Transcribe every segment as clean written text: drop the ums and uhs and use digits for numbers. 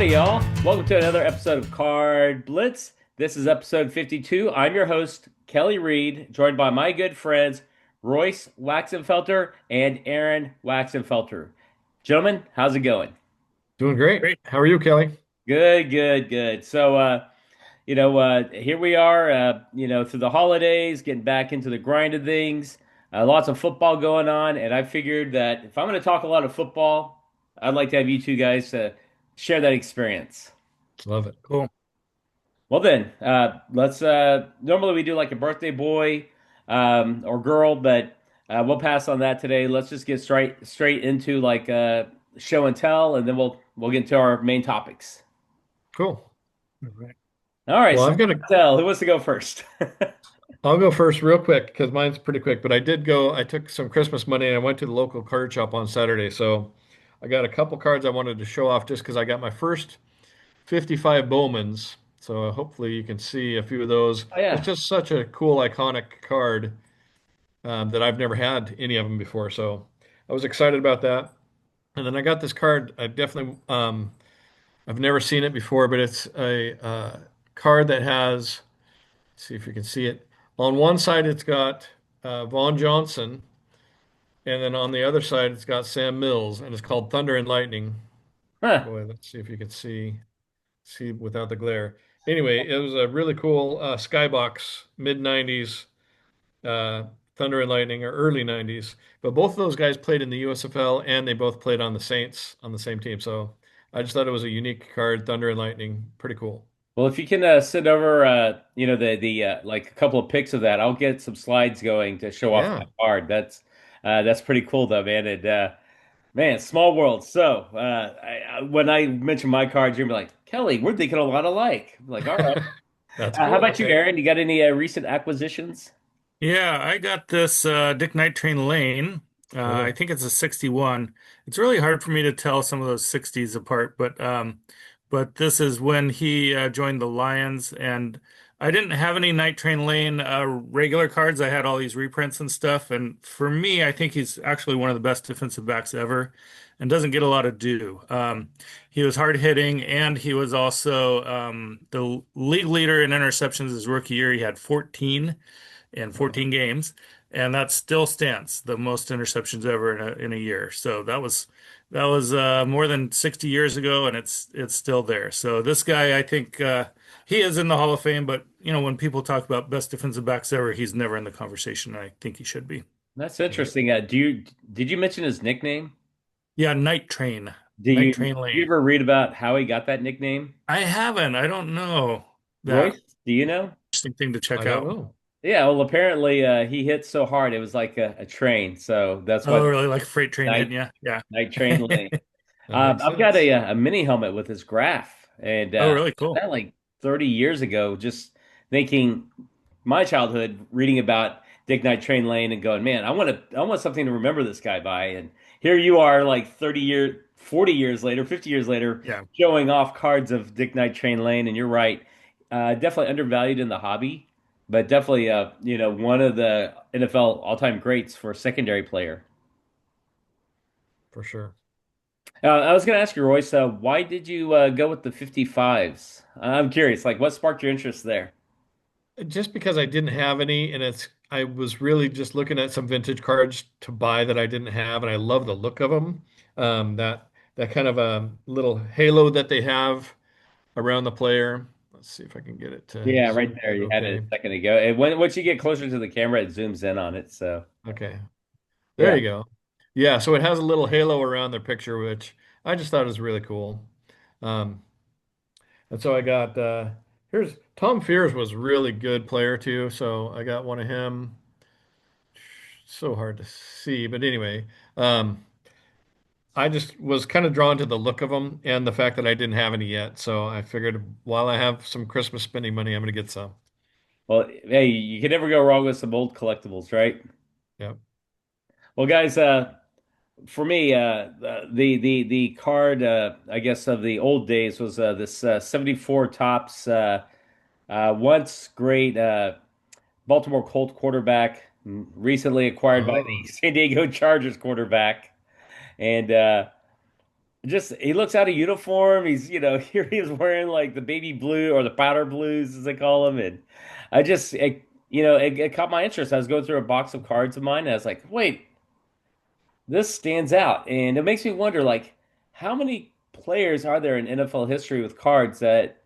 Hey y'all, welcome to another episode of Card Blitz. This is episode 52. I'm your host, Kelly Reed, joined by my good friends Royce Waxenfelter and Aaron Waxenfelter. Gentlemen, how's it going? Doing great. Great. How are you, Kelly? Good, good, good. Here we are, through the holidays, getting back into the grind of things. Lots of football going on, and I figured that if I'm going to talk a lot of football, I'd like to have you two guys share that experience. Love it. Cool. Well then, let's. Normally we do like a birthday boy or girl, but we'll pass on that today. Let's just get straight into show and tell, and then we'll get into our main topics. Cool. All right. All right, Well, so tell who wants to go first? I'll go first real quick because mine's pretty quick, but I took some Christmas money and I went to the local card shop on Saturday. So I got a couple cards I wanted to show off just because I got my first 55 Bowmans. So hopefully you can see a few of those. Oh It's yeah, just such a cool, iconic card that I've never had any of them before. So I was excited about that. And then I got this card. I've never seen it before, but it's a card that has, see if you can see it. On one side, it's got Vaughn Johnson, and then on the other side, it's got Sam Mills, and it's called Thunder and Lightning. huh. Boy, let's see if you can see without the glare. Anyway, it was a really cool skybox mid '90s uh, Thunder and Lightning or early '90s. But both of those guys played in the USFL, and they both played on the Saints on the same team. So I just thought it was a unique card, Thunder and Lightning, pretty cool. Well, if you can send over, the like a couple of pics of that, I'll get some slides going to show off Yeah. that card. That's pretty cool though, man. And man, small world. So when I mention my cards, you're gonna be like, Kelly, we're thinking a lot alike. I'm like, all right. That's How cool. about you, Okay. Aaron? You got any recent acquisitions? Yeah, I got this Dick Night Train Lane. I Oh, think it's a 61. It's really hard for me to tell some of those 60s apart, but this is when he joined the Lions, and I didn't have any Night Train Lane regular cards. I had all these reprints and stuff, and for me, I think he's actually one of the best defensive backs ever, and doesn't get a lot of due. He was hard hitting, and he was also the league leader in interceptions his rookie year. He had 14 in wow. 14 games, and that still stands the most interceptions ever in a year. So that was more than 60 years ago, and it's still there. So this guy, I think he is in the Hall of Fame, but when people talk about best defensive backs ever, he's never in the conversation. I think he should be. That's Right. interesting. Did you mention his nickname? Yeah, Night Train, Do Night you Train did you Lane. ever read about how he got that nickname? I haven't. I don't know that. Royce, do you know? Interesting thing to check I don't out. know. Yeah, well, apparently he hit so hard it was like a train, so that's Oh, why really? Like a freight train night hitting you? Yeah. night train lane. That makes I've got sense. a mini helmet with his graph, and Oh, really? got Cool. that like 30 years ago. Just thinking my childhood, reading about Dick Night Train Lane, and going, man, I want something to remember this guy by. And here you are, like 40 years later, 50 years later, Yeah, showing off cards of Dick Night Train Lane. And you're right, definitely undervalued in the hobby, but definitely, one of the NFL all-time greats for a secondary player. For sure. I was going to ask you, Royce, why did you go with the 55s? I'm curious, like what sparked your interest there? Just because I didn't have any, and I was really just looking at some vintage cards to buy that I didn't have, and I love the look of them. That kind of a little halo that they have around the player. Let's see if I can get it to Yeah, right zoom there. in. You had it Okay. a second ago. And once you get closer to the camera, it zooms in on it. So Okay. There yeah, you go. Yeah, so it has a little halo around their picture, which I just thought was really cool. Um, and so I got here's Tom Fears was a really good player too, so I got one of him. So hard to see, but anyway, um, I just was kind of drawn to the look of them and the fact that I didn't have any yet. So I figured while I have some Christmas spending money, I'm going to get some. well, hey, you can never go wrong with some old collectibles, right? Yeah. Well, guys, for me, the card, I guess, of the old days was this 74 tops, once great Baltimore Colt quarterback, recently acquired by the Oh, San Diego Chargers quarterback. And just he looks out of uniform. He's, here he is wearing like the baby blue or the powder blues as they call them, and I just it caught my interest. I was going through a box of cards of mine, and I was like, wait, this stands out, and it makes me wonder like how many players are there in NFL history with cards that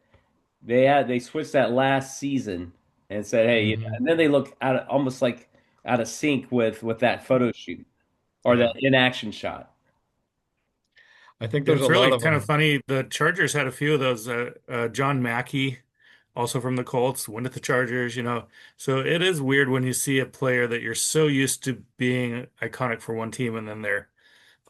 they switched that last season and said, hey, Hmm. and then they look almost like out of sync with that photo shoot or that Yeah. in action shot. I think there's a It's lot really of kind of them. funny. The Chargers had a few of those. John Mackey, also from the Colts, went at the Chargers, you know. So it is weird when you see a player that you're so used to being iconic for one team and then they're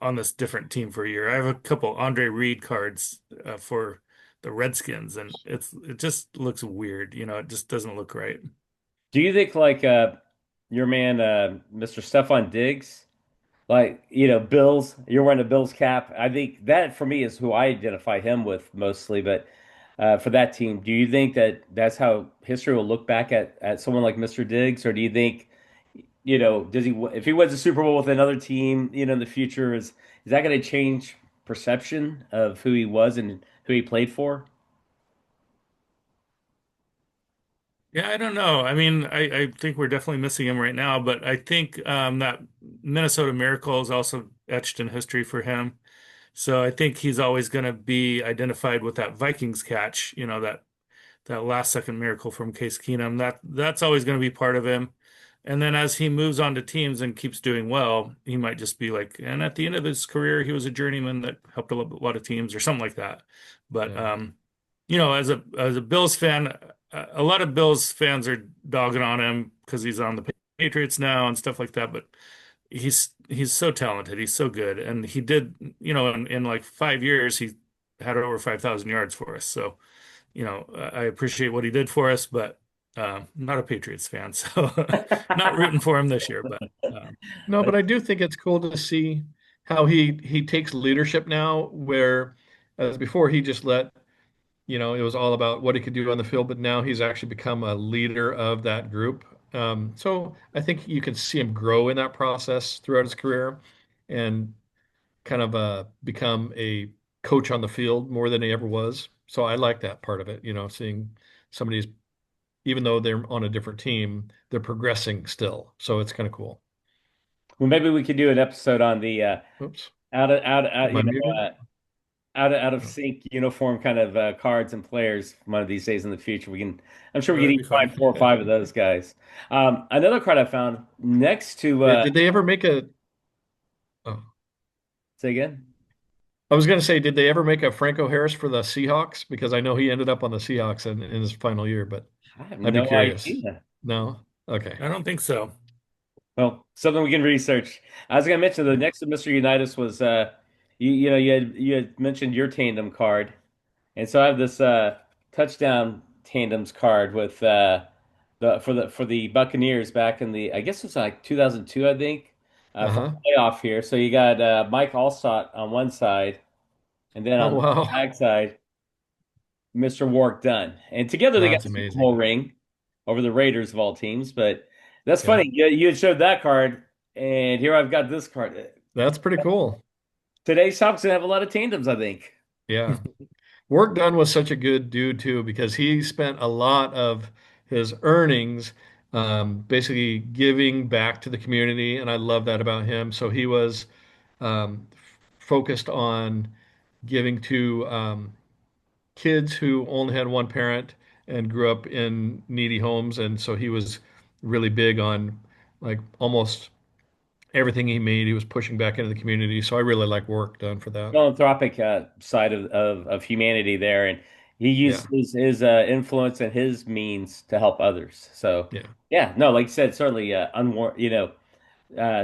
on this different team for a year. I have a couple Andre Reed cards for the Redskins, and it just looks weird. You know, it just doesn't look right. Do you think like your man Mr. Stephon Diggs, like Bills, you're wearing a Bills cap? I think that for me is who I identify him with mostly, but for that team, do you think that that's how history will look back at someone like Mr. Diggs, or do you think does he if he wins a Super Bowl with another team, in the future, is that going to change perception of who he was and who he played for? Yeah, I don't know. I mean, I think we're definitely missing him right now, but I think that Minnesota Miracle is also etched in history for him. So I think he's always going to be identified with that Vikings catch, you know, that last second miracle from Case Keenum. That's always going to be part of him. And then as he moves on to teams and keeps doing well, he might just be like, and at the end of his career, he was a journeyman that helped a lot of teams or something like that. But Yeah. you know, as a Bills fan, a lot of Bills fans are dogging on him because he's on the Patriots now and stuff like that. But he's so talented. He's so good, and he did, you know, in like 5 years, he had over 5,000 yards for us. So, you know, I appreciate what he did for us, but not a Patriots fan, so not rooting for him this year. But No, but I do think it's cool to see how he takes leadership now, where as before he just let, it was all about what he could do on the field, but now he's actually become a leader of that group. So I think you can see him grow in that process throughout his career and kind of become a coach on the field more than he ever was. So I like that part of it, seeing somebody's, even though they're on a different team, they're progressing still. So it's kind of cool. Well, maybe we could do an episode on the Oops. out Am I muted? out of Oh, sync uniform kind of cards and players one of these days in the future. I'm sure we could that'd be even fun. find 4 or 5 of those guys. Another card I found next to yeah, did they ever make a? Oh, say again. I was going to say, did they ever make a Franco Harris for the Seahawks? Because I know he ended up on the Seahawks in his final year, but I have I'd be no curious. idea. No? Okay. I don't think so. Well, something we can research. I was going to mention the next to Mr. Unitas was you had mentioned your tandem card, and so I have this touchdown tandems card with the Buccaneers back in the I guess it was like 2002 I think for Uh-huh. playoff here. So you got Mike Allstott on one side, and then Oh, on the wow. back side, Mr. Wark Dunn, and together they got That's a Super Bowl amazing. ring over the Raiders of all teams. But that's Yeah. funny. You had showed that card, and here I've got this card. That's pretty cool. Today's Hawks gonna have a lot of tandems, I think. Yeah. Work Done was such a good dude too, because he spent a lot of his earnings basically giving back to the community, and I love that about him. So he was focused on giving to kids who only had one parent and grew up in needy homes, and so he was really big on like almost everything he made, he was pushing back into the community. So I really like Work Done for that. Philanthropic side of humanity there, and he used Yeah, his influence and his means to help others. So yeah, yeah, no, like you said, certainly unwar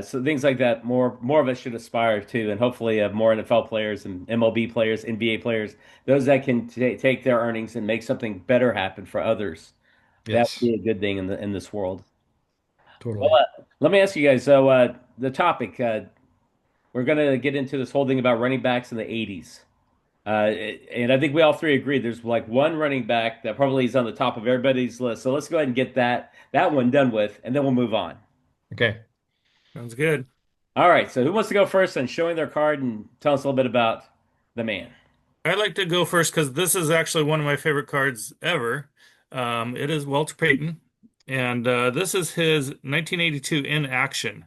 so things like that. More of us should aspire to, and hopefully more NFL players and MLB players, NBA players, those that can take their earnings and make something better happen for others. That would yes, be a good thing in this world. Well, totally. let me ask you guys. So the topic we're gonna get into this whole thing about running backs in the '80s. And I think we all three agree there's like one running back that probably is on the top of everybody's list. So let's go ahead and get that one done with, and then we'll move on. Okay. Sounds good. All right. So who wants to go first on showing their card and tell us a little bit about the man. I'd like to go first because this is actually one of my favorite cards ever. It is Walter Payton, and this is his 1982 in action,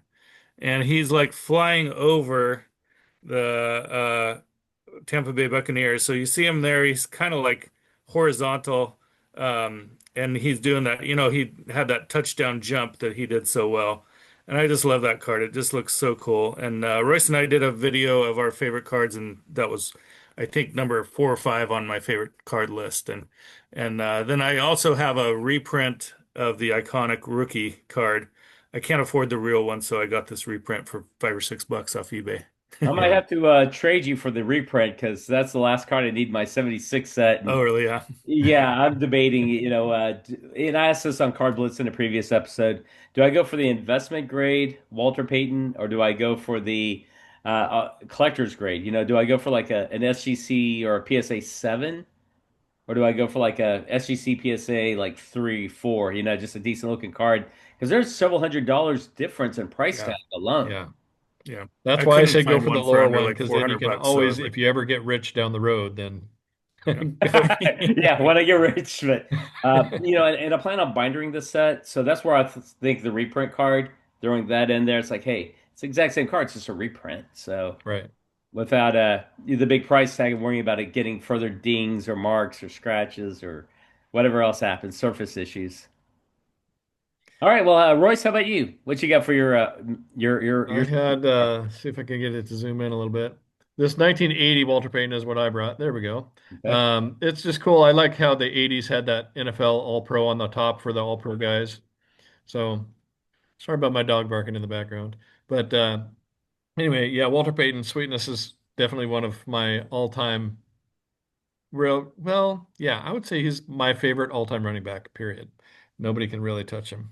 and he's like flying over the Tampa Bay Buccaneers. So you see him there. He's kind of like horizontal, and he's doing that. He had that touchdown jump that he did so well. And I just love that card. It just looks so cool. And Royce and I did a video of our favorite cards, and that was, I think, number 4 or 5 on my favorite card list. And then I also have a reprint of the iconic rookie card. I can't afford the real one, so I got this reprint for $5 or $6 off eBay. I might Yeah. have to trade you for the reprint because that's the last card I need my 76 set. Oh, And really? Yeah. yeah, I'm debating, and I asked this on CardBlitz in a previous episode. Do I go for the investment grade Walter Payton or do I go for the collector's grade? Do I go for like an SGC or a PSA 7? Or do I go for like a SGC PSA like 3, 4, just a decent looking card? Because there's several $100 difference in price Yeah. tag alone. Yeah. Yeah. That's I why I couldn't say go find for the one for lower under one like because then you 400 can bucks. So I always, was if like, you ever get rich down the road, then go. Yeah, when I get rich, but and I plan on bindering this set, so that's where I think the reprint card throwing that in there, it's like, hey, it's the exact same card, it's just a reprint. So Right. without the big price tag and worrying about it getting further dings or marks or scratches or whatever else happens, surface issues. All right, well, Royce, how about you? What you got for your I had, see if I can get it to zoom in a little bit. This 1980 Walter Payton is what I brought. There we go. okay? It's just cool. I like how the 80s had that NFL All-Pro on the top for the All-Pro guys. So sorry about my dog barking in the background. But anyway, yeah, Walter Payton, Sweetness is definitely one of my all-time well, yeah, I would say he's my favorite all-time running back, period. Nobody can really touch him.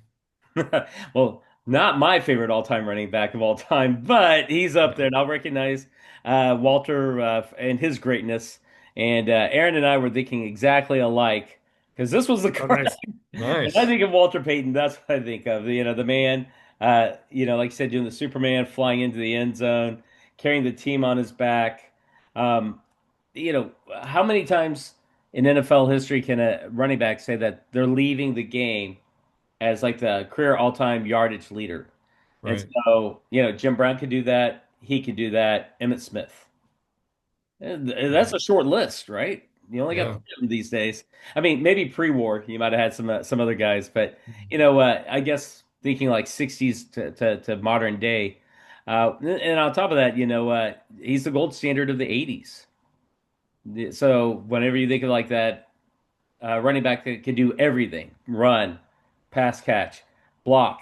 Well, not my favorite all-time running back of all time, but he's up there, Yeah. and I'll recognize Walter and his greatness. And Aaron and I were thinking exactly alike because this was the oh, card. nice. When I Nice. think of Walter Payton, that's what I think of. The man, like you said, doing the Superman, flying into the end zone, carrying the team on his back. Um, how many times in NFL history can a running back say that they're leaving the game as like the career all-time yardage leader? And Right. so, Jim Brown could do that. He could do that. Emmitt Smith. And that's Right. a short list, right? You only got three Yeah. of them these days. I mean, maybe pre-war you might have had some other guys, but I guess thinking like 60s to modern day. And on top of that, he's the gold standard of the 80s. So whenever you think of like that running back that can do everything, run, pass catch, block,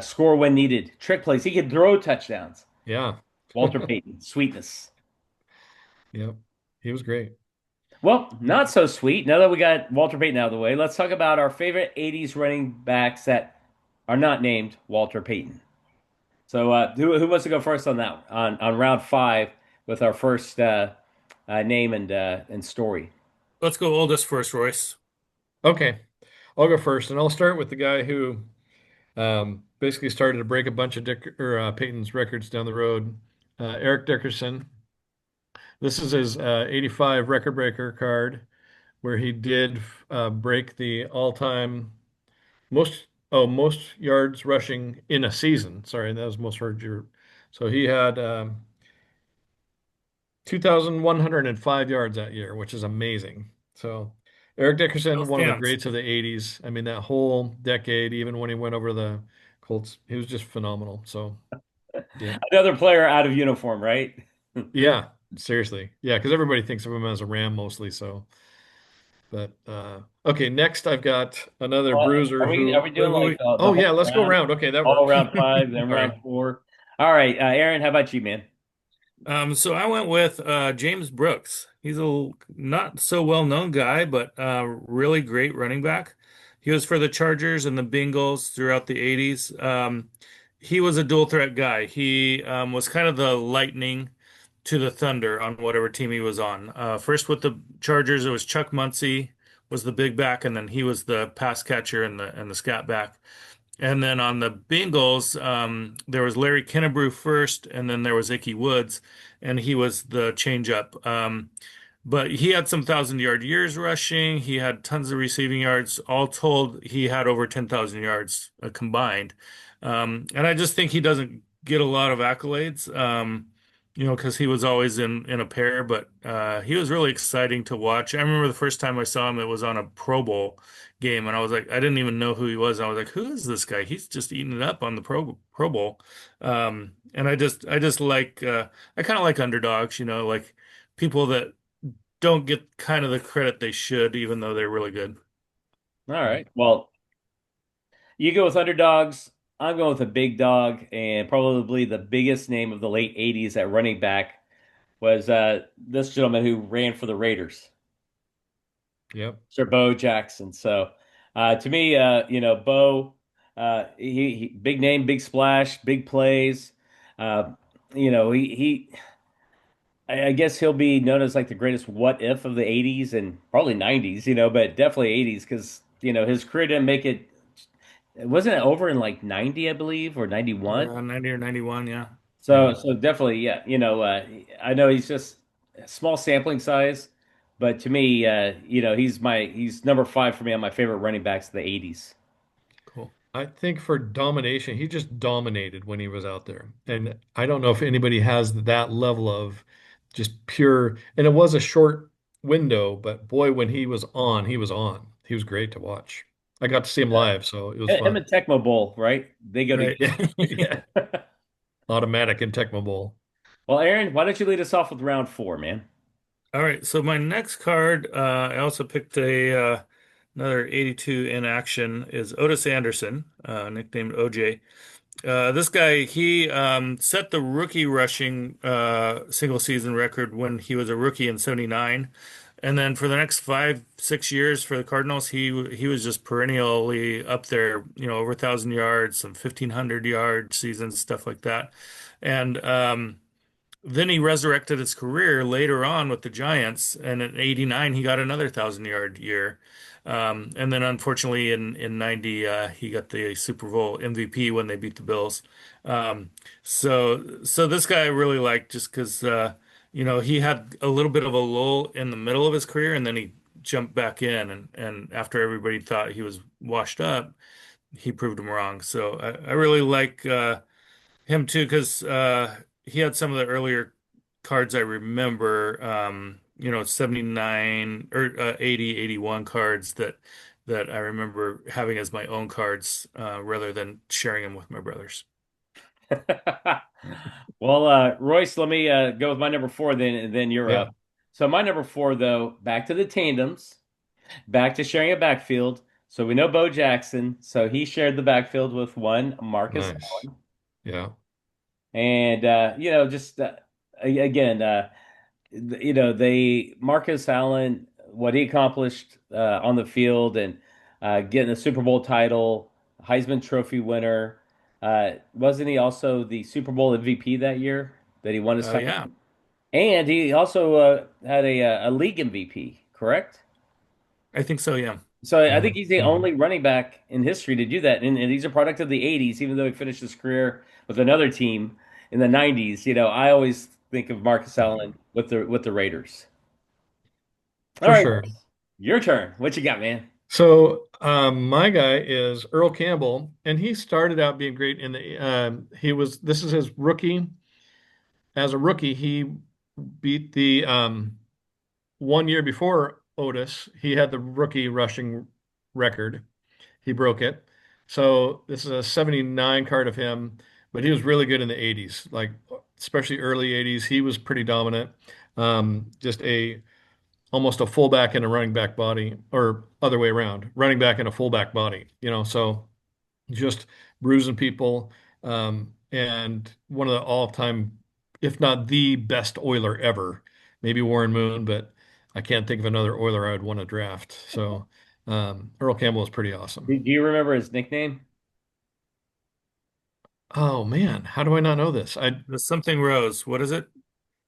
score when needed, trick plays. He could throw touchdowns. Yeah. Walter Payton, sweetness. Yep. He was great. Well, not so sweet. Now that we got Walter Payton out of the way, let's talk about our favorite 80s running backs that are not named Walter Payton. So, who wants to go first on that on round 5 with our first name and story? Let's go oldest first, Royce. Okay. I'll go first, and I'll start with the guy who basically started to break a bunch of Peyton's records down the road. Eric Dickerson. This is his 85 record breaker card, where he did break the all-time most yards rushing in a season. Sorry, that was most yards. So he had 2,105 yards that year, which is amazing. So Eric Still Dickerson, one of the stands. greats of the 80s. I mean, that whole decade, even when he went over the Colts, he was just phenomenal. So yeah. Another player out of uniform, right? Yeah, seriously. Yeah, because everybody thinks of him as a Ram mostly. So, but okay, next I've got another bruiser Are we doing like the oh yeah, whole let's go round? around. Okay, that All works. round 5, then All right. round 4. All right, Aaron, how about you, man? So I went with James Brooks. He's a not so well-known guy, but really great running back. He was for the Chargers and the Bengals throughout the 80s. He was a dual threat guy. He was kind of the lightning to the thunder on whatever team he was on. First with the Chargers, it was Chuck Muncie was the big back, and then he was the pass catcher and the scat back. And then on the Bengals, there was Larry Kennebrew first, and then there was Ickey Woods, and he was the changeup. But he had some 1,000 yard years rushing. He had tons of receiving yards. All told, he had over 10,000 yards combined. And I just think he doesn't get a lot of accolades, because he was always in a pair, but he was really exciting to watch. I remember the first time I saw him, it was on a Pro Bowl game, and I was like, I didn't even know who he was. I was like, who is this guy? He's just eating it up on the Pro Bowl. And I just like I kind of like underdogs, like people that don't get kind of the credit they should, even though they're really good. All right. Well, you go with underdogs. I'm going with a big dog, and probably the biggest name of the late 80s at running back was this gentleman who ran for the Raiders, Yep. Sir Bo Jackson. So to me, Bo, he big name, big splash, big plays. Uh, I guess he'll be known as like the greatest what if of the 80s and probably 90s, but definitely 80s because, his career didn't make it. Wasn't it over in like 90, I believe, or 91? Yeah, 90 or 91, yeah. So, Yeah. so definitely, yeah. I know he's just a small sampling size, but to me, he's number five for me on my favorite running backs of the 80s. Cool. I think for domination, he just dominated when he was out there. And I don't know if anybody has that level of just pure, and it was a short window, but boy, when he was on, he was on. He was great to watch. I got to see him live, so it was Him fun. and Tecmo Bowl, right? They go Right. Yeah. Yeah. together. Automatic and Tecmo Bowl. Well, Aaron, why don't you lead us off with round four, man? All right, so my next card, I also picked a another 82 in action is Otis Anderson, nicknamed OJ. This guy, he set the rookie rushing single season record when he was a rookie in '79, and then for the next 5, 6 years for the Cardinals, he was just perennially up there, over 1,000 yards, some 1,500 yard seasons, stuff like that, and then he resurrected his career later on with the Giants, and in '89 he got another 1,000 yard year. And then unfortunately in '90 he got the Super Bowl MVP when they beat the Bills. So this guy I really liked just because he had a little bit of a lull in the middle of his career, and then he jumped back in, and after everybody thought he was washed up, he proved them wrong. So I really like him too, because he had some of the earlier cards I remember, 79 or 80, 81 cards that I remember having as my own cards rather than sharing them with my brothers. Well, Royce, let me go with my number four, then and then you're Yeah. up. So my number four, though, back to the tandems, back to sharing a backfield. So we know Bo Jackson, so he shared the backfield with one Marcus Nice. Allen, Yeah. and just again, they Marcus Allen, what he accomplished on the field and getting a Super Bowl title, Heisman Trophy winner. Wasn't he also the Super Bowl MVP that year that he won his time? Yeah, And he also had a league MVP, correct? I think so. Yeah. So I think Mhm. he's the Mhm. only running back in history to do that. And he's a product of the 80s, even though he finished his career with another team in the 90s. I always think of Marcus Allen with the Raiders. All For right, sure. your turn. What you got, man? So my guy is Earl Campbell, and he started out being great in the this is his rookie. As a rookie, he beat the 1 year before Otis, he had the rookie rushing record. He broke it. So this is a 79 card of him, but he was really good in the 80s, like especially early 80s. He was pretty dominant. Just a almost a fullback and a running back body, or other way around, running back and a fullback body, so just bruising people. And one of the all-time, if not the best Oiler ever, maybe Warren Moon, but I can't think of another Oiler I would want to draft. So Earl Campbell is pretty awesome. Do you remember his nickname? Oh man, how do I not know this? I The something Rose. What is it?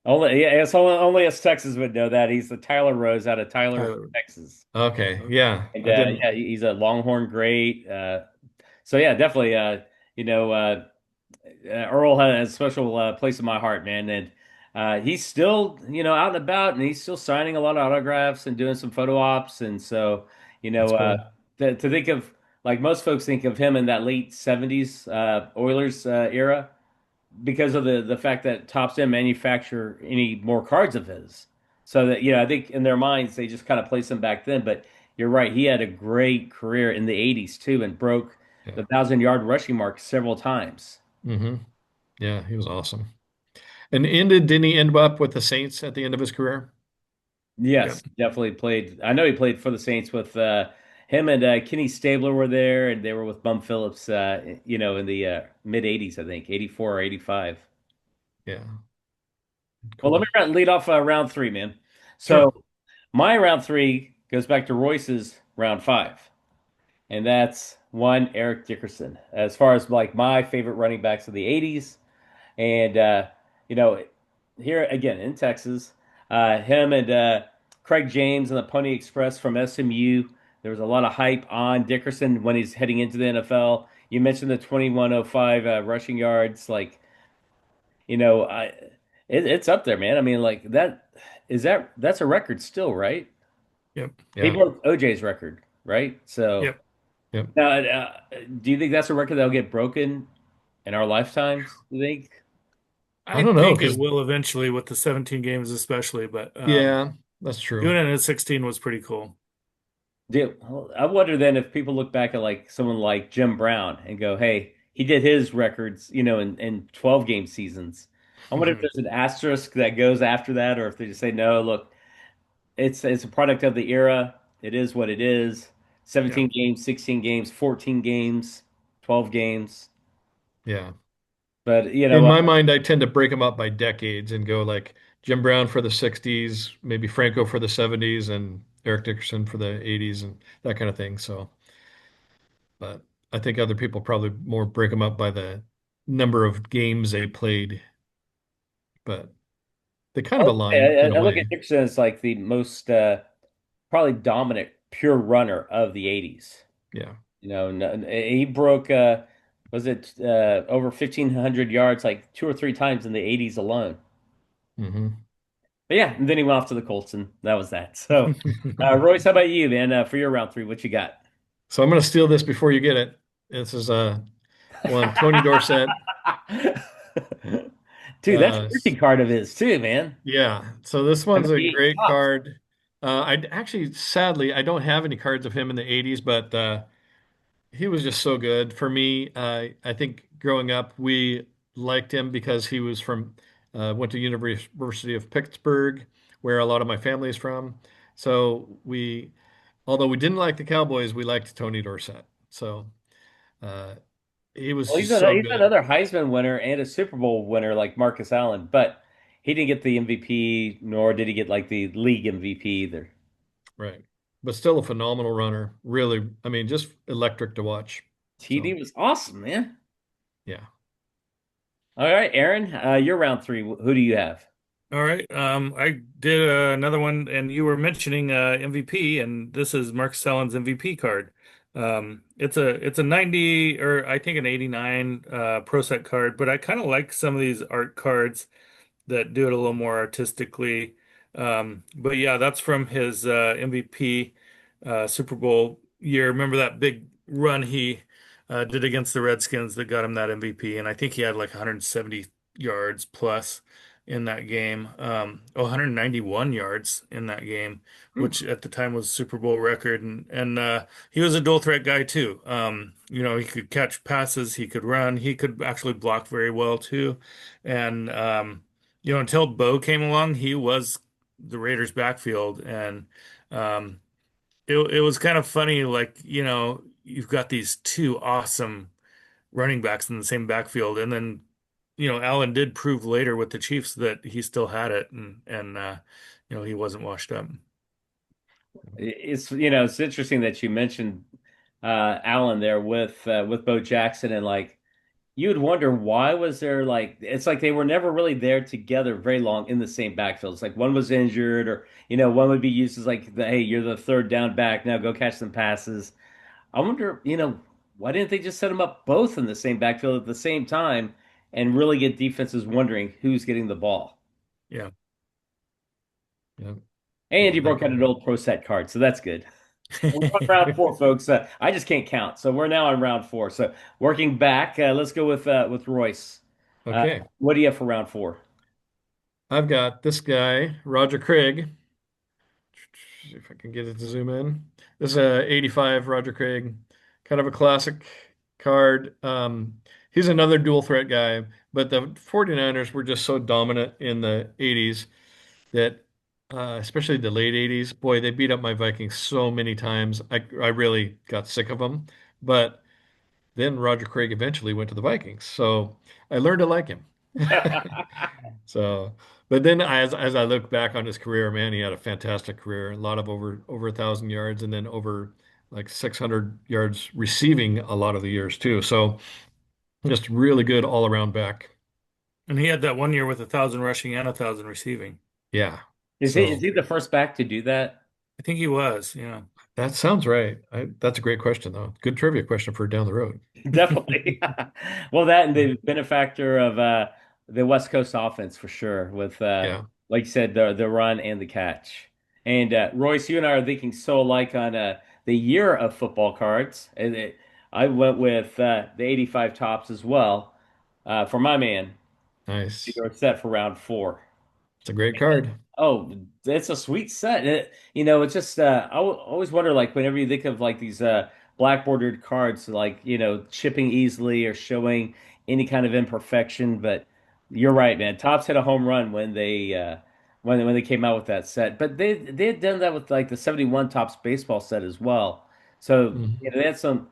Only, yeah, it's only us Texas would know that. He's the Tyler Rose out of Tyler, Tyler. Texas. okay, yeah, And I didn't. yeah, he's a Longhorn great. So yeah, definitely. You know, Earl has a special place in my heart, man, and he's still, out and about, and he's still signing a lot of autographs and doing some photo ops, and so, you That's know, cool. to think of like most folks think of him in that late '70s Oilers era because of the fact that Topps didn't manufacture any more cards of his. So that, I think in their minds they just kind of placed him back then. But you're right, he had a great career in the '80s too, and broke the Yeah. 1,000 yard rushing mark several times. hmm Yeah, he was awesome. And didn't he end up with the Saints at the end of his career? Yes, Yep. definitely played. I know he played for the Saints with him and Kenny Stabler were there, and they were with Bum Phillips, in the mid '80s, I think, '84 or '85. Yeah, Well, let me cool. lead off round three, man. Sure. So my round three goes back to Royce's round five, and that's one Eric Dickerson. As far as like my favorite running backs of the '80s, and you know, here again in Texas, him and Craig James and the Pony Express from SMU. There was a lot of hype on Dickerson when he's heading into the NFL. You mentioned the 2105 rushing yards, like I it's up there, man. I mean, like that's a record still, right? Yep. He Yeah. broke OJ's record, right? So Yep. Yep. now, do you think that's a record that'll get broken in our lifetimes? You think? I I don't know, think it because will eventually with the 17 games especially, but yeah, that's true. doing it at 16 was pretty cool. I wonder then if people look back at like someone like Jim Brown and go, "Hey, he did his records, in 12 game seasons." I wonder if there's an asterisk that goes after that, or if they just say, "No, look, it's a product of the era. It is what it is. Yep. 17 games, 16 games, 14 games, 12 games." Yeah. But In my mind, I tend to break them up by decades and go like Jim Brown for the 60s, maybe Franco for the 70s, and Eric Dickerson for the 80s and that kind of thing. So, but I think other people probably more break them up by the number of games they played, but they kind of align in a I look at way. Dixon as like the most probably dominant pure runner of the '80s. Yeah. He broke was it over 1,500 yards like two or three times in the '80s alone. hmm But yeah, and then he went off to the Colts, and that was that. So, Royce, how about you, man? For your round three, what you got? So I'm going to steal this before you get it. This is one Tony Dorsett. Dude, that's a Uh, rookie card of his too, man. yeah. So this one's a 78 great tops. card. I actually, sadly, I don't have any cards of him in the 80s, but he was just so good for me. I think growing up, we liked him because he was from went to University of Pittsburgh, where a lot of my family is from. So although we didn't like the Cowboys, we liked Tony Dorsett. So uh, he was Well, just so he's good. another Heisman winner and a Super Bowl winner like Marcus Allen, but he didn't get the MVP, nor did he get like the league MVP either. Right. But still a phenomenal runner. Really, I mean, just electric to watch. TD So, was awesome, man. yeah. All right, Aaron, you're round three. Who do you have? All right. I did another one, and you were mentioning MVP, and this is Mark Sellen's MVP card. It's a 90 or I think an 89 Pro Set card, but I kind of like some of these art cards that do it a little more artistically. But yeah, that's from his MVP Super Bowl year. Remember that big run he did against the Redskins that got him that MVP? And I think he had like 170 yards plus in that game. 191 yards in that game, Hmm. which at the time was Super Bowl record. And he was a dual threat guy too. He could catch passes, he could run, he could actually block very well too. And until Bo came along, he was the Raiders' backfield, and um, it was kind of funny. Like you've got these two awesome running backs in the same backfield, and then Allen did prove later with the Chiefs that he still had it, and he wasn't washed up. It's interesting that you mentioned Allen there with Bo Jackson, and like you would wonder why was there like it's like they were never really there together very long in the same backfield. It's like one was injured, or one would be used as like hey, you're the third down back, now go catch some passes. I wonder, why didn't they just set them up both in the same backfield at the same time and really get defenses wondering who's getting the ball? Yeah. Yeah. And Yeah. you broke out an old Pro Set card, so that's good. We're on round four, folks. I just can't count, so we're now on round four. So working back, let's go with Royce. Okay. What do you have for round four? I've got this guy, Roger Craig. See if I can get it to zoom in. This is a 85 Roger Craig, kind of a classic card. He's another dual threat guy, but the 49ers were just so dominant in the 80s that, especially the late 80s, boy, they beat up my Vikings so many times. I really got sick of them. But then Roger Craig eventually went to the Vikings, so I learned to like him. So, but then as I look back on his career, man, he had a fantastic career. A lot of over 1,000 yards, and then over like 600 yards receiving a lot of the years too. So just really good all around back. And he had that one year with 1,000 rushing and 1,000 receiving. Yeah. Is So he the first back to do that? I think he was, yeah. that sounds right. That's a great question though. Good trivia question for down the road. Definitely. Well, that and the benefactor of the West Coast offense for sure, with Yeah. like you said, the run and the catch. And Royce, you and I are thinking so alike on the year of football cards. I went with the 85 tops as well for my man. Nice. You're set for round four. It's a great card. Oh, it's a sweet set. It's just always wonder like whenever you think of like these black bordered cards, like chipping easily or showing any kind of imperfection. But you're right, man. Topps hit a home run when they came out with that set. But they had done that with like the 71 Topps baseball set as well. So Mhm. they had some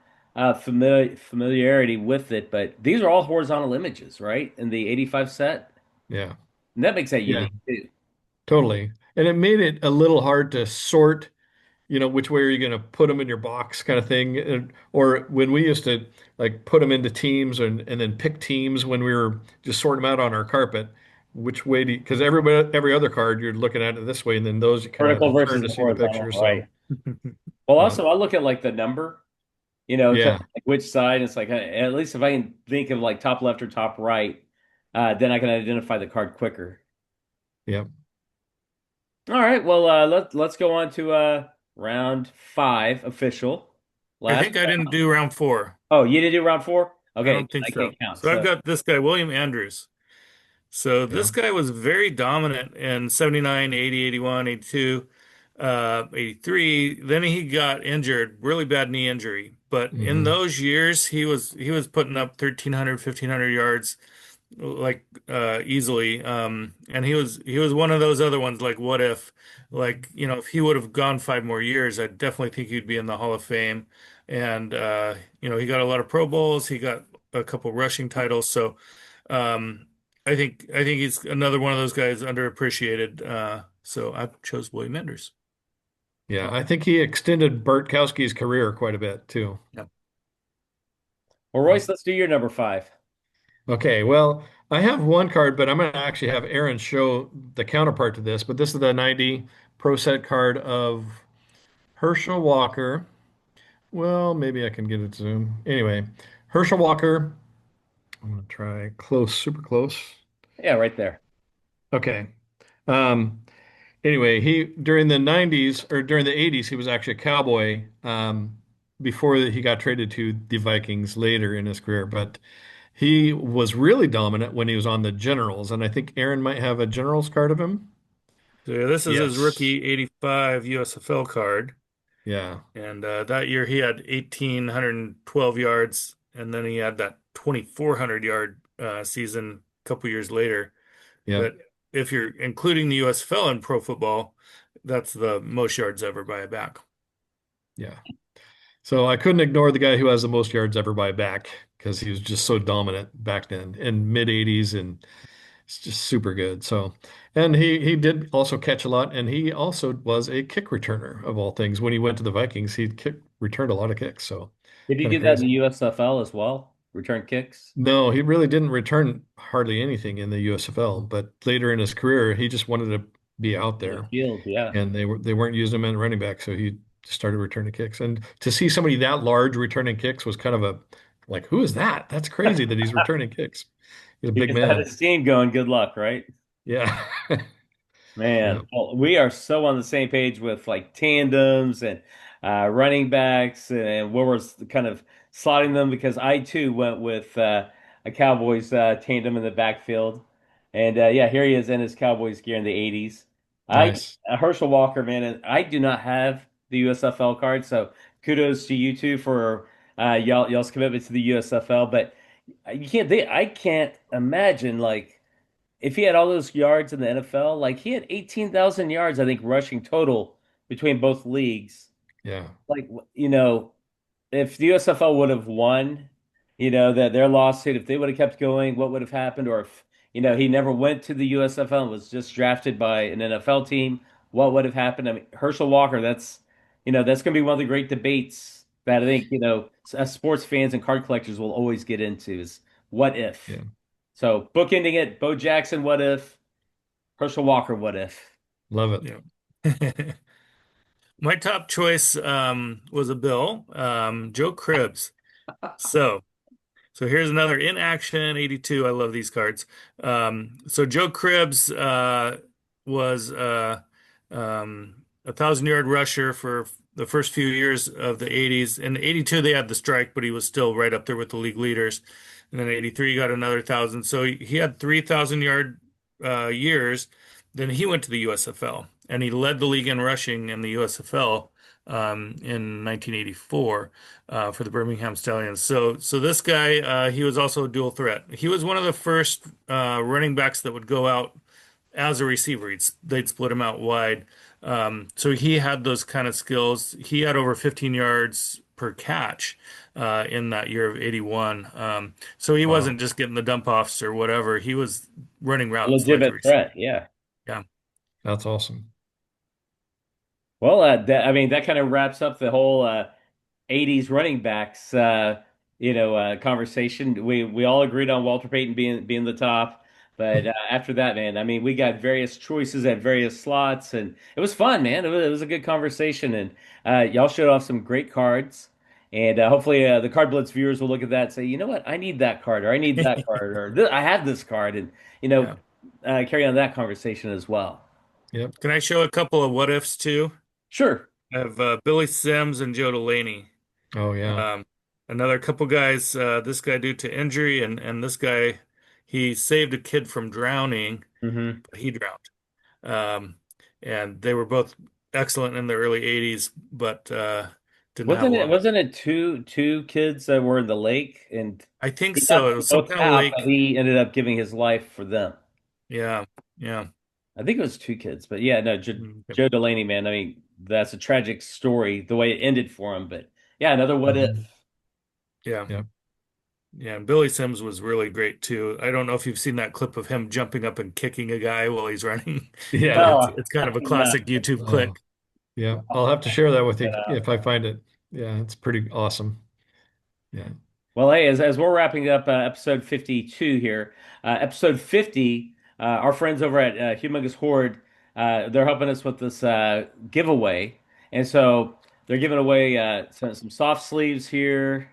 familiarity with it. But these are all horizontal images, right? In the 85 set, Yeah. and that makes that Yeah. unique too. Totally. And it made it a little hard to sort, which way are you going to put them in your box kind of thing. Or when we used to like put them into teams and then pick teams when we were just sorting them out on our carpet, which way do you, because every other card you're looking at it this way, and then those you kind of have Vertical to turn versus to the see the horizontal, picture. So, right? Well, yeah. also I look at like the number, to Yeah. like which side. It's like at least if I can think of like top left or top right, then I can identify the card quicker. Yeah. All right, well let's go on to round five official. I Last. think I didn't do round four. Oh, you didn't do round four? I Okay, don't think I so. can't count. So I've So got this guy, William Andrews. So Yeah. this guy was very dominant in 79, 80, 81, 82, 83. Then he got injured, really bad knee injury. But in Hmm. those years, he was putting up 1,300, 1,500 yards like easily. And he was one of those other ones like what if like if he would have gone 5 more years, I definitely think he'd be in the Hall of Fame. And he got a lot of Pro Bowls, he got a couple rushing titles. So um I think he's another one of those guys underappreciated. So I chose William Enders. Yeah. I think he extended Bartkowski's career quite a bit too. Yeah. well, Royce, let's do your number five. Okay, well, I have one card, but I'm going to actually have Aaron show the counterpart to this. But this is the 90 Pro Set card of Herschel Walker. Well, maybe I can get it to zoom. Anyway, Herschel Walker. I'm going to try close, super close. Yeah, right there. Okay. Um, anyway, he during the 90s or during the 80s, he was actually a cowboy before he got traded to the Vikings later in his career. But he was really dominant when he was on the Generals, and I think Aaron might have a Generals card of him. So yeah, this is his Yes. rookie 85 USFL card. Yeah. And that year he had 1,812 yards, and then he had that 2,400 yard season a couple years later. Yep. But if you're including the USFL in pro football, that's the most yards ever by a back. Yeah. So I couldn't ignore the guy who has the most yards ever by back because he was just so dominant back then in mid 80s and it's just super good. So, and he did also catch a lot, and he also was a kick returner of all things. When he went to the Vikings, returned a lot of kicks. So Did he kind of do that in the crazy. USFL as well? Return kicks? No, he really didn't return hardly anything in the USFL, but later in his career, he just wanted to be out In the there, field, yeah. and they weren't using him in running back, so he started returning kicks. And to see somebody that large returning kicks was kind of a like, who is that? That's crazy that he's returning kicks. He's a He big gets out man. his team going. Good luck, right? Yeah. Man, Yeah. well, we are so on the same page with like tandems and running backs and where we're kind of slotting them because I too went with a Cowboys tandem in the backfield. And yeah, here he is in his Cowboys gear in the 80s. I Nice. Herschel Walker, man, and I do not have the USFL card, so kudos to you two for y'all's commitment to the USFL. But I can't imagine like if he had all those yards in the NFL, like he had 18,000 yards, I think, rushing total between both leagues. Yeah. Like, if the USFL would have won, that their lawsuit, if they would have kept going, what would have happened? Or if, he never went to the USFL and was just drafted by an NFL team, what would have happened? I mean, Herschel Walker, that's going to be one of the great debates that I think, us sports fans and card collectors will always get into is what if? Yeah. So bookending it, Bo Jackson, what if? Herschel Walker, what if? Love it. Yeah. My top choice was a Bill, Joe Cribbs. So so here's another in action 82. I love these cards. So Joe Cribbs was a 1,000 yard rusher for the first few years of the 80s. In 82, they had the strike, but he was still right up there with the league leaders. And then 83, he got another 1,000. So he had 3,000 yard years. Then he went to the USFL and he led the league in rushing in the USFL in 1984 for the Birmingham Stallions. So this guy, he was also a dual threat. He was one of the first running backs that would go out as a receiver. They'd split him out wide. So he had those kind of skills. He had over 15 yards per catch in that year of 81. So he Wow. wasn't just getting the dump offs or whatever. He was running A routes like a legitimate receiver. threat, yeah. Yeah. That's awesome. Well, I mean, that kind of wraps up the whole 80s running backs, conversation. We all agreed on Walter Payton being the top, but after that, man, I mean, we got various choices at various slots, and it was fun, man. It was a good conversation, and y'all showed off some great cards, and hopefully the CardBlitz viewers will look at that and say, you know what, I need that card, or I need that card, or I have this card, and you know, Yeah. carry on that conversation as well. Yep. Can I show a couple of what ifs too? Sure. I have Billy Sims and Joe Delaney. Oh yeah. Um, Another couple guys, this guy due to injury, and this guy, he saved a kid from drowning, Hmm. but he drowned. Um, and they were both excellent in the early 80s, but didn't have a Wasn't it lot of. wasn't it two kids that were in the lake and I think he got so. It them was some both kind of out, but lake. he ended up giving his life for them. Yeah, yeah. I think it was two kids, but yeah, no, Okay. Joe Delaney, man. I mean, that's a tragic story the way it ended for him. But yeah, another what if. Mhm. Yeah, Yep. yeah. And Billy Sims was really great too. I don't know if you've seen that clip of him jumping up and kicking a guy while he's running, but Yeah. No, it's kind of a no. classic YouTube Oh, clip. yeah. I'll have to share that with you But, if I find it. Yeah, it's pretty awesome. Yeah. well, hey, as we're wrapping up episode 52 here, episode 50, our friends over at Humongous Hoard, they're helping us with this giveaway, and so they're giving away some soft sleeves here,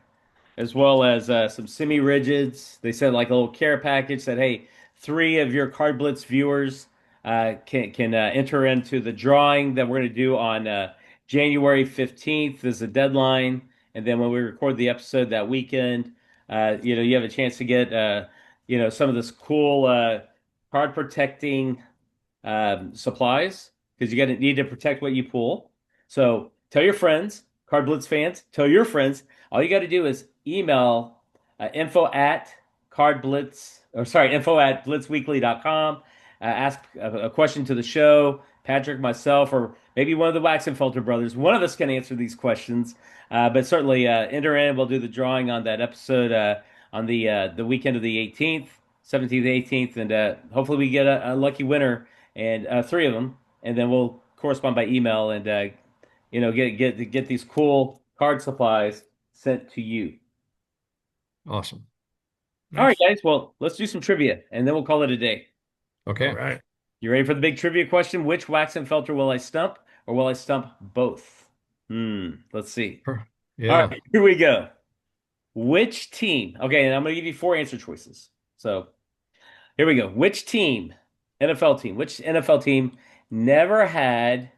as well as some semi-rigids. They said like a little care package said, hey, three of your CardBlitz viewers can enter into the drawing that we're going to do on January 15th is the deadline. And then when we record the episode that weekend, you have a chance to get, some of this cool card protecting supplies because you got to need to protect what you pull. So tell your friends, Card Blitz fans, tell your friends. All you got to do is email info at cardblitz or sorry, info at blitzweekly.com. Ask a question to the show. Patrick, myself, or maybe one of the Waxenfelter brothers. One of us can answer these questions. But certainly enter in. We'll do the drawing on that episode on the weekend of the 18th, 17th, 18th, and hopefully we get a lucky winner and three of them, and then we'll correspond by email and get these cool card supplies sent to you. Awesome. All right, Nice. guys. Well, let's do some trivia, and then we'll call it a day. All Okay. right. You ready for the big trivia question? Which Waxenfelter will I stump, or will I stump both? Let's see. All Yeah. right, here we go. Which team? Okay, and I'm going to give you four answer choices. So here we go. Which NFL team never had,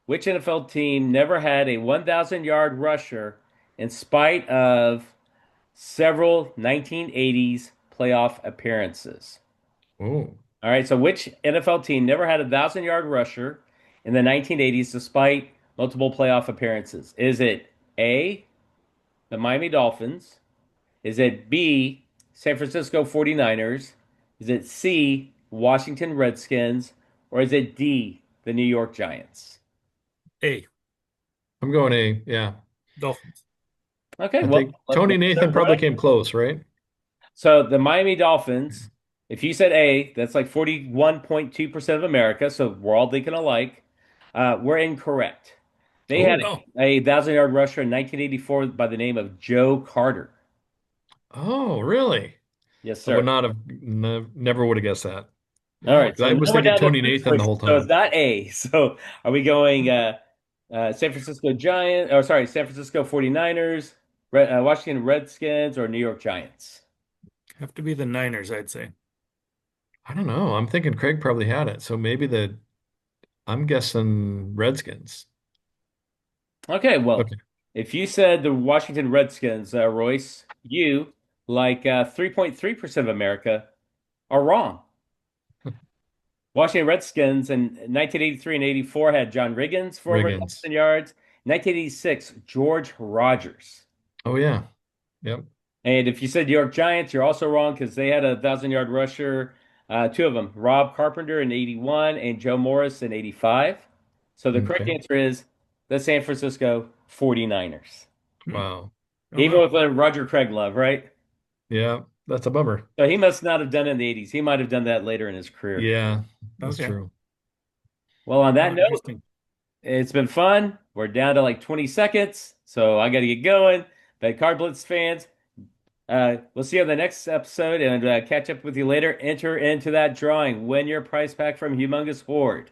which NFL team never had a 1,000 yard rusher in spite of several 1980s playoff appearances? Oh. All right, so which NFL team never had a 1,000 yard rusher in the 1980s despite multiple playoff appearances? Is it A, the Miami Dolphins? Is it B, San Francisco 49ers? Is it C, Washington Redskins? Or is it D, the New York Giants? A. I'm going A. Yeah. Dolphins. Okay, I well, think Tony they're Nathan probably correct. came close, right? So the Miami Dolphins, if you said A, that's like 41.2% of America, so we're all thinking alike. We're incorrect. They had Oh. Oh, a 1,000 yard rusher in 1984 by the name of Joe Carter. Oh, really? Yes, I would sir. not have never would have guessed that. All wow. right, 'Cause so I now was we're thinking down to Tony three Nathan the choices. whole So it's time. not A. So are we going San Francisco Giants, or sorry, San Francisco 49ers, Washington Redskins, or New York Giants? Have to be the Niners, I'd say. I don't know. I'm thinking Craig probably had it. So maybe I'm guessing Redskins. Okay, well, Okay. if you said the Washington Redskins, Royce, you, like 3.3% of America, are wrong. Washington Redskins in 1983 and 84 had John Riggins for over Riggins. 1,000 yards. 1986, George Rogers. Oh yeah. Yep. And if you said New York Giants, you're also wrong because they had a 1,000 yard rusher, two of them, Rob Carpenter in 81 and Joe Morris in 85. So the correct Okay. answer is the San Francisco 49ers. Hmm. Wow. Oh, Even wow. with Roger Craig love, right? Yeah. That's a bummer. So he must not have done it in the 80s. He might have done that later in his career. Yeah, that's Okay. true. Well, on Oh, that note, interesting. it's been fun. We're down to like 20 seconds, so I got to get going. But CardBlitz fans, we'll see you on the next episode and catch up with you later. Enter into that drawing. Win your prize pack from Humongous Hoard.